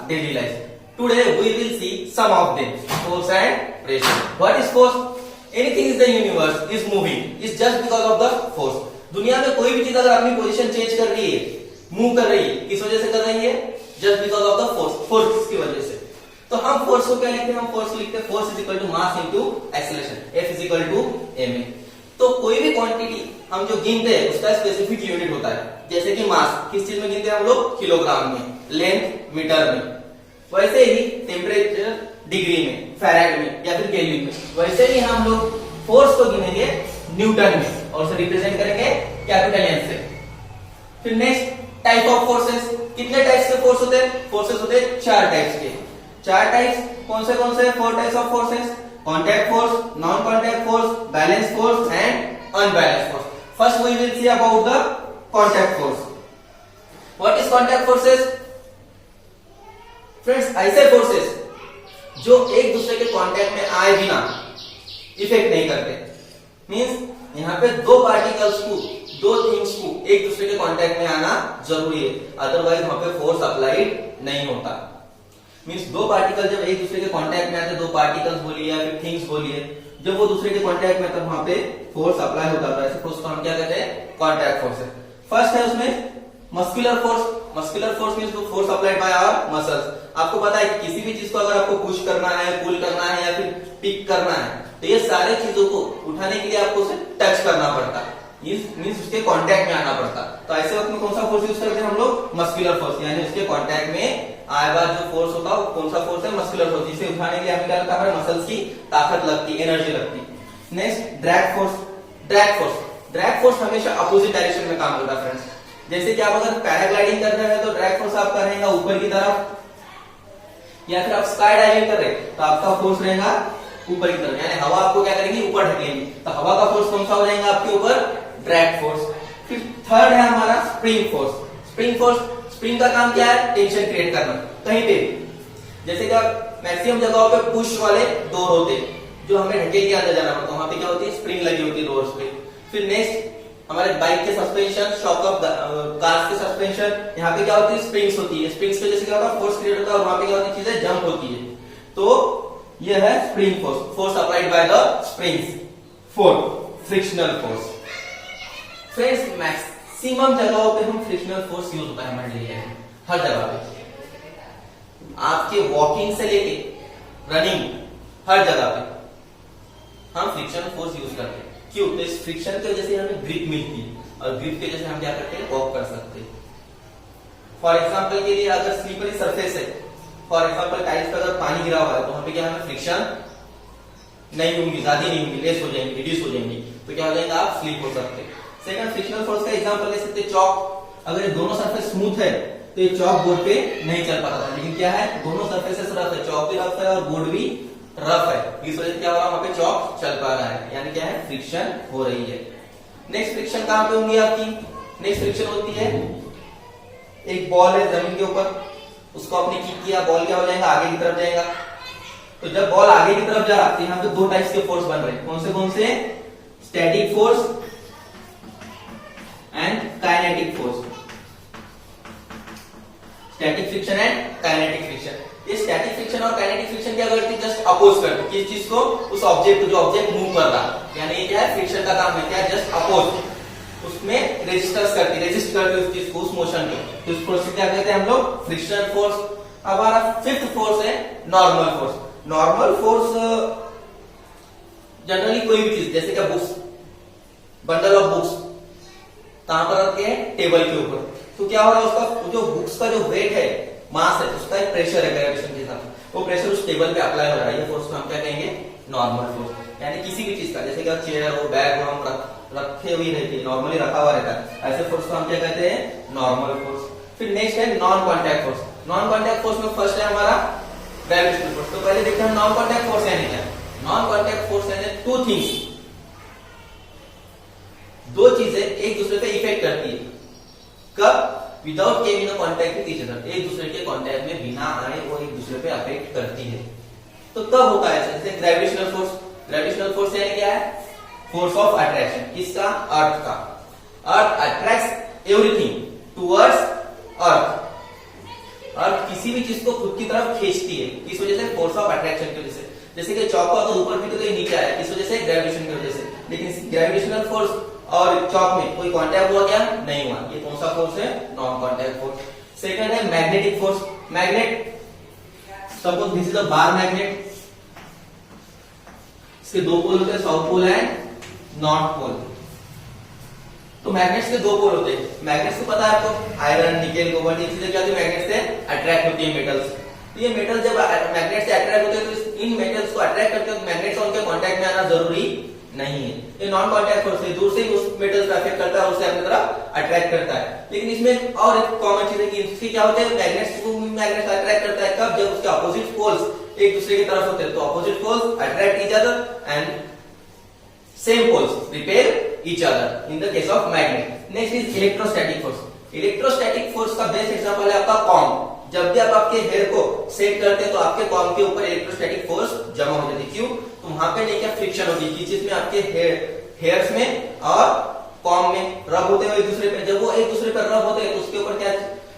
daily life. Today we will see some of them, force and pressure. What is force? Anything in the universe is moving is just because of the force. दुनिया में कोई भी चीज अगर अपनी position change कर रही है, मूव कर रही है, किस वजह से कर रही है? Just because of the force, force की वजह से। तो हम फोर्स को क्या लिखते हैं? हम फोर्स को लिखते हैं force is equal to mass into acceleration, F is equal to ma। तो कोई भी क्वांटिटी हम जो गिनते हैं उसका स्पेसिफिक यूनिट होता है। जैसे कि मास किस चीज में गिनते हैं हम लोग? किलोग्राम में, लेंथ मीटर में। वैसे ही टेम्परेचर डिग्री में, फैराड में या फिर केल्विन में। वैसे ही हम लोग फोर्स को गिनेंगे न्यूटन में और उसे रिप्रेजेंट करेंगे कैपिटल एन से। फिर नेक्स्ट टाइप ऑफ फोर्सेस। कितने टाइप्स के फोर्स होते हैं? फोर्सेस होते हैं 4 टाइप्स के। 4 टाइप्स कौन से? 4 types of forces: contact force, non contact force, balance force and unbalance force. First we will see about the contact force. What is contact forces? Friends, ऐसे forces जो एक दूसरे के कांटेक्ट में आए बिना इफेक्ट नहीं करते। मींस यहाँ पे दो पार्टिकल्स को, दो थिंग्स को एक दूसरे के कांटेक्ट में आना जरूरी है, अदरवाइज वहां पे फोर्स अप्लाइड नहीं होता। मींस दो पार्टिकल जब एक दूसरे के कांटेक्ट में आते, दो पार्टिकल्स बोलिए या फिर थिंग्स बोलिए, जब वो दूसरे के कांटेक्ट में तब वहां पे फोर्स अप्लाई होता है। ऐसे फोर्स को हम क्या कहते हैं? कॉन्टैक्ट फोर्स है। फर्स्ट है उसमें muscular force. Muscular force means force applied by our muscles. आपको पता है कि किसी भी चीज को अगर आपको पुश करना है, पुल करना है या फिर पिक करना है, तो ये सारे चीजों को उठाने के लिए आपको उसे टच करना पड़ता है, मींस उसके कांटेक्ट में आना पड़ता। तो ऐसे वक्त में कौन सा फोर्स यूज करते हैं हम लोग? मस्कुलर फोर्स, यानी उसके कांटेक्ट में आए बाद जो फोर्स होता है वो कौन सा फोर्स है? मस्कुलर फोर्स, जिसे उठाने के लिए हमें क्या लगता है? मसल्स की ताकत लगती, एनर्जी लगती। Next drag force. Drag force, drag force हमेशा अपोजिट डायरेक्शन में काम करता है फ्रेंड्स। जैसे कि आप अगर पैराग्लाइडिंग कर रहे हैं तो ड्रैग फोर्स आपका रहेगा ऊपर की तरफ, या फिर आप स्काई डाइविंग कर रहे हैं तो आपका फोर्स रहेगा ऊपर की तरफ, यानी हवा आपको क्या करेगी? ऊपर ढकेलेगी। तो हवा का फोर्स कौन सा हो जाएगा आपके ऊपर? Drag force. फिर थर्ड है हमारा spring force. Spring force, spring का काम क्या है? टेंशन क्रिएट करना कहीं पे। जैसे कि मैक्सिमम जगहों पे पुश वाले डोर होते हैं जो हमें ढकेल के अंदर जाना पड़ता है, वहां पे क्या होती है? स्प्रिंग लगी होती है डोर्स पे। फिर नेक्स्ट हमारे बाइक के सस्पेंशन, शॉक ऑफ कार्स के सस्पेंशन, यहाँ पे क्या होती है? स्प्रिंग्स होती है। स्प्रिंग्स की वजह से क्या होता है? फोर्स क्रिएट होता है और वहां पे क्या होती है? चीजें जंप होती है। तो यह है spring force, force applied by the springs. Fourth, frictional force. Friends, maximum जगहों पे हम फ्रिक्शनल फोर्स यूज होता है हमारे लिए, हर जगह पे। आपके वॉकिंग से लेके रनिंग, हर जगह पे हम फ्रिक्शनल फोर्स यूज करते हैं। क्यों? तो इस फ्रिक्शन की वजह से हमें ग्रिप मिलती है और ग्रिप की वजह से हम क्या करते हैं? वॉक कर सकते हैं। फॉर एग्जाम्पल के लिए अगर स्लिपरी सरफेस है, फॉर एग्जाम्पल टाइल्स पर अगर पानी गिरा हुआ है तो वहां पे क्या हमें फ्रिक्शन नहीं होंगी, ज्यादा नहीं होंगी, लेस हो जाएंगी, रिड्यूस हो जाएंगी, तो क्या हो जाएगा? आप स्लिप हो सकते हैं। सेकंड, फ्रिक्शनल फोर्स का एग्जांपल ले सकते हैं चॉक। अगर ये दोनों सरफेस स्मूथ है तो ये चॉक बोर्ड पे नहीं चल पाता था, लेकिन क्या है? दोनों सरफेसेस रफ है, चॉक भी रफ है और बोर्ड भी रफ है, इस वजह से क्या हो रहा है? वहां पे चॉक चल पा रहा है, यानी क्या है? फ्रिक्शन हो रही है। नेक्स्ट फ्रिक्शन कहां पे होंगी आपकी? नेक्स्ट फ्रिक्शन होती है, एक बॉल है जमीन के ऊपर, उसको आपने किक किया, बॉल क्या हो जाएगा? आगे की तरफ जाएगा। तो जब बॉल आगे की तरफ जा रहा है तो यहाँ पे दो टाइप्स के फोर्स बन रहे हैं। कौन से? Static force and kinetic force. Static friction and kinetic friction. ये स्टैटिक फ्रिक्शन और काइनेटिक फ्रिक्शन क्या करती है? जस्ट अपोज करती है किस चीज को? उस ऑब्जेक्ट को, जो ऑब्जेक्ट मूव कर रहा है, यानी ये क्या है? फ्रिक्शन का काम है क्या? जस्ट अपोज, उसमें रेजिस्टेंस करती, रेजिस्ट करती है उस चीज को, उस मोशन को। तो इस फोर्स को क्या कहते हैं हम लोग? Frictional force. अब हमारा फिफ्थ फोर्स है normal force. Normal force generally कोई भी चीज, जैसे कि बुक्स, बंडल ऑफ बुक्स कहां पर रखे हैं? टेबल के ऊपर। तो क्या हो रहा है? उसका जो बुक्स का जो वेट है, मास है, उसका एक प्रेशर है ग्रेविटेशन के हिसाब से, वो प्रेशर उस टेबल पे अप्लाई हो रहा है। ये फोर्स को हम क्या कहेंगे? Normal force. यानी किसी भी चीज का, जैसे कि चेयर हो, बैग हो, हम रखे हुए रहती है, नॉर्मली रखा हुआ रहता है, ऐसे फोर्स को हम क्या कहते हैं? Normal force. फिर नेक्स्ट है non contact force. Non contact force में फर्स्ट है हमारा ग्रेविटेशनल फोर्स। तो पहले देखते हैं नॉन कॉन्टैक्ट फोर्स यानी क्या। नॉन कॉन्टैक्ट फोर्स यानी टू थिंग्स, दो चीजें एक दूसरे पे इफेक्ट करती है। कब? Without came in contact with each other, एक दूसरे के कॉन्टैक्ट में बिना आए वो एक दूसरे पे अफेक्ट करती है। तो तब होता है जैसे ग्रेविटेशनल फोर्स। ग्रेविटेशनल फोर्स यानी क्या है? Force of attraction. किसका? अर्थ का। अर्थ अट्रैक्ट्स एवरीथिंग टुवर्ड्स अर्थ। और किसी भी चीज को खुद की तरफ खींचती है, किस वजह से? फोर्स ऑफ अट्रैक्शन की वजह से। जैसे कि चौक को अगर ऊपर भी तो ये नीचे आया, किस वजह से? ग्रेविटेशन की वजह से। लेकिन ग्रेविटेशनल फोर्स और चौक में कोई कांटेक्ट हुआ क्या? नहीं हुआ। ये कौन सा फोर्स है? Non contact force. सेकंड है magnetic force. Magnet, suppose this is a bar magnet, इसके दो पोल होते हैं, south pole and north pole. तो मैग्नेट्स के दो पोल होते हैं। मैग्नेट्स को पता है आपको, आयरन, निकेल, कोबाल्ट, ये चीजें क्या होती है? मैग्नेट से अट्रैक्ट होती है मेटल्स। तो ये मेटल जब मैग्नेट से अट्रैक्ट होते हैं तो इन मेटल्स को अट्रैक्ट करते हैं, मैग्नेट से उनके कांटेक्ट में आना जरूरी नहीं है। ये नॉन कांटेक्ट फोर्स है, दूर से ही उस मेटल्स को अफेक्ट करता है, उससे अपनी तरफ अट्रैक्ट करता है। लेकिन इसमें और एक कॉमन चीज है कि इसकी क्या होता है? मैग्नेट्स को मैग्नेट अट्रैक्ट करता है कब? जब उसके अपोजिट पोल्स एक दूसरे की तरफ होते हैं। तो opposite poles attract each other and same poles repel each other in the case of magnet. Next is electrostatic force. Electrostatic force का बेस्ट एग्जांपल है आपका कॉम्ब। जब भी आप आपके हेयर को सेट करते हैं तो आपके कॉम्ब के ऊपर इलेक्ट्रोस्टैटिक फोर्स जमा हो जाती है। क्यों? तो वहां पे नहीं क्या फ्रिक्शन होगी, किस चीज में? आपके हेयर्स में और कॉम्ब में रब होते हैं एक दूसरे पे। जब वो एक दूसरे पर रब होते हैं तो उसके ऊपर क्या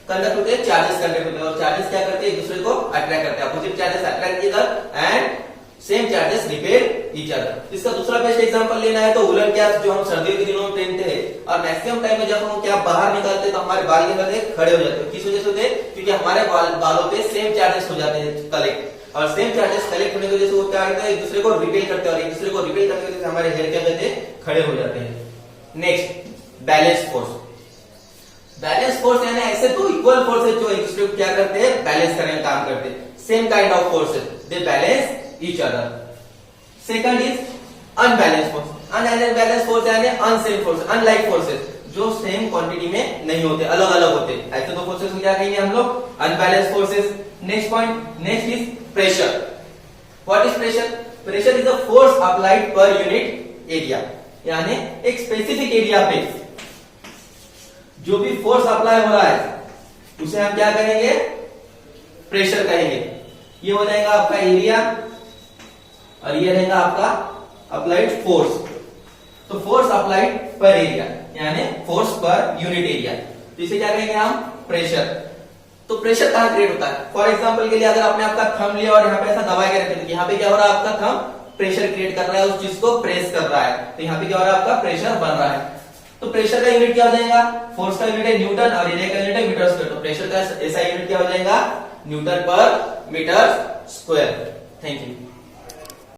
कंडक्ट होते हैं? चार्जेस कंडक्ट होते हैं। और चार्जेस क्या करते हैं? एक दूसरे को अट्रैक्ट करते हैं। अपोजिट चार्जेस अट्रैक्ट इधर and same charges repel each other. इसका दूसरा बेस्ट एग्जांपल लेना है तो वुलन कैप जो हम सर्दियों के दिनों में पहनते हैं, और मैक्सिमम टाइम में जब हम कैप बाहर निकालते हैं तो हमारे बाल के अंदर खड़े हो जाते हैं। किस वजह से होते हैं? क्योंकि हमारे बालों पे सेम चार्जेस हो जाते हैं कलेक्ट, और सेम चार्जेस कलेक्ट होने की वजह से वो क्या करते हैं? एक दूसरे को रिपेल करते हैं, और एक दूसरे को रिपेल करने की वजह से हमारे हेयर क्या कहते हैं? खड़े हो जाते हैं। Next balance force. Balance force यानी ऐसे दो इक्वल फोर्स है जो एक दूसरे को क्या करते हैं? बैलेंस करने का काम करते हैं। Same kind of forces, they balance each other. Second is unbalance force. Unbalance force यानी अनसेम फोर्स, अनलाइक फोर्सेस, जो सेम क्वांटिटी में नहीं होते, अलग अलग होते। ऐसे दो फोर्सेस को क्या कहेंगे हम लोग? Unbalance forces. Next point, next is pressure. What is pressure? Pressure is a force applied per unit area, यानी एक स्पेसिफिक एरिया पे जो भी फोर्स अप्लाई हो रहा है उसे हम क्या कहेंगे? प्रेशर कहेंगे। ये हो जाएगा आपका एरिया, और ये रहेगा आपका अप्लाइड फोर्स। तो फोर्स अप्लाइड पर एरिया यानी फोर्स पर यूनिट एरिया, तो इसे क्या कहेंगे हम? प्रेशर। तो प्रेशर कहां क्रिएट होता है? फॉर एग्जांपल के लिए अगर आपने आपका थंब लिया और यहाँ पे ऐसा दबा के रखे, तो यहाँ पे क्या हो रहा है? आपका थंब प्रेशर क्रिएट कर रहा है, उस चीज को प्रेस कर रहा है, तो यहाँ पे क्या हो रहा है? आपका प्रेशर बन रहा है। तो प्रेशर का यूनिट क्या हो जाएगा? फोर्स का यूनिट है न्यूटन और एरिया का यूनिट है मीटर स्क्वायर। तो प्रेशर का ऐसा यूनिट क्या हो जाएगा? न्यूटन पर मीटर स्क्वायर। Thank you.